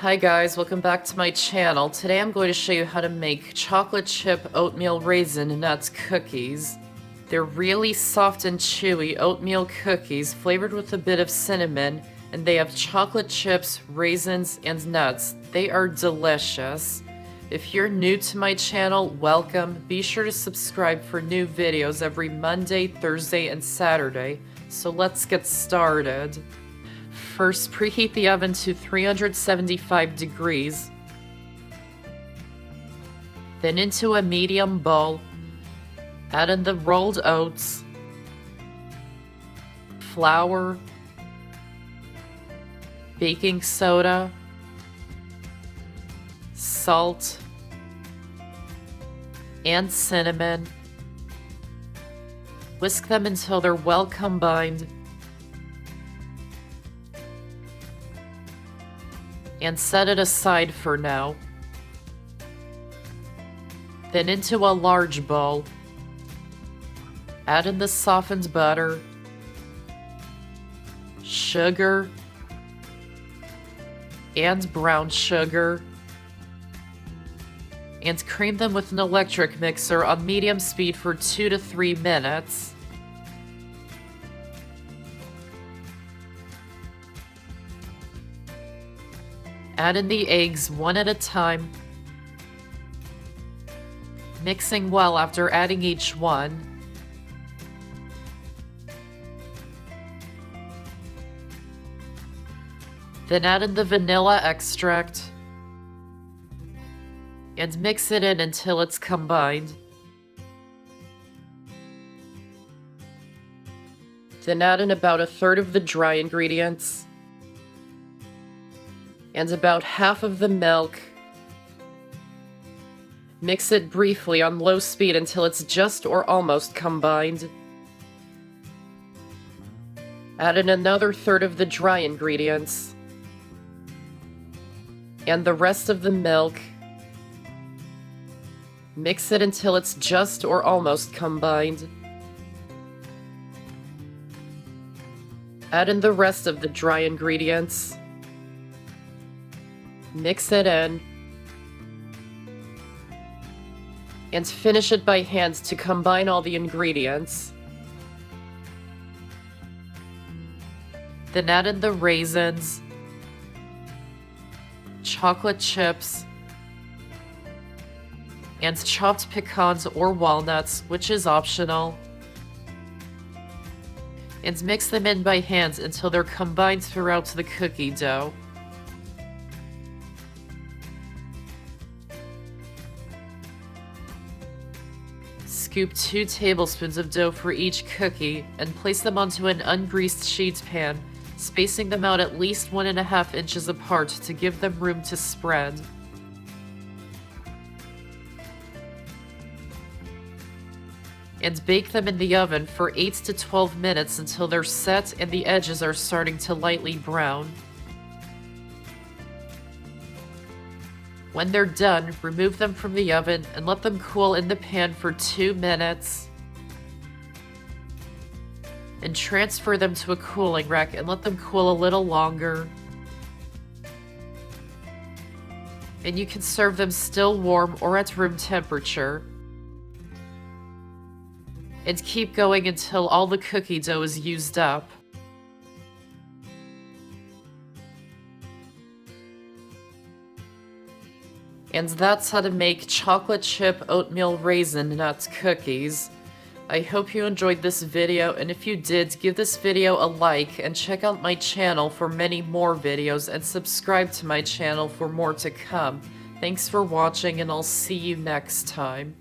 Hi guys, welcome back to my channel. Today I'm going to show you how to make chocolate chip oatmeal raisin nuts cookies. They're really soft and chewy oatmeal cookies flavored with a bit of cinnamon, and they have chocolate chips, raisins, and nuts. They are delicious. If you're new to my channel, welcome. Be sure to subscribe for new videos every Monday, Thursday, and Saturday. So let's get started. First, preheat the oven to 375 degrees. Then into a medium bowl, add in the rolled oats, flour, baking soda, salt, and cinnamon. Whisk them until they're well combined. And set it aside for now. Then into a large bowl, add in the softened butter, sugar, and brown sugar, and cream them with an electric mixer on medium speed for 2 to 3 minutes. Add in the eggs one at a time, mixing well after adding each one. Then add in the vanilla extract and mix it in until it's combined. Then add in about a third of the dry ingredients and about half of the milk. Mix it briefly on low speed until it's just or almost combined. Add in another third of the dry ingredients and the rest of the milk. Mix it until it's just or almost combined. Add in the rest of the dry ingredients. Mix it in, and finish it by hand to combine all the ingredients. Then add in the raisins, chocolate chips, and chopped pecans or walnuts, which is optional. And mix them in by hand until they're combined throughout the cookie dough. Scoop 2 tablespoons of dough for each cookie and place them onto an ungreased sheet pan, spacing them out at least 1.5 inches apart to give them room to spread. And bake them in the oven for 8 to 12 minutes until they're set and the edges are starting to lightly brown. When they're done, remove them from the oven and let them cool in the pan for 2 minutes. And transfer them to a cooling rack and let them cool a little longer. And you can serve them still warm or at room temperature. And keep going until all the cookie dough is used up. And that's how to make chocolate chip oatmeal raisin nuts cookies. I hope you enjoyed this video, and if you did, give this video a like and check out my channel for many more videos and subscribe to my channel for more to come. Thanks for watching, and I'll see you next time.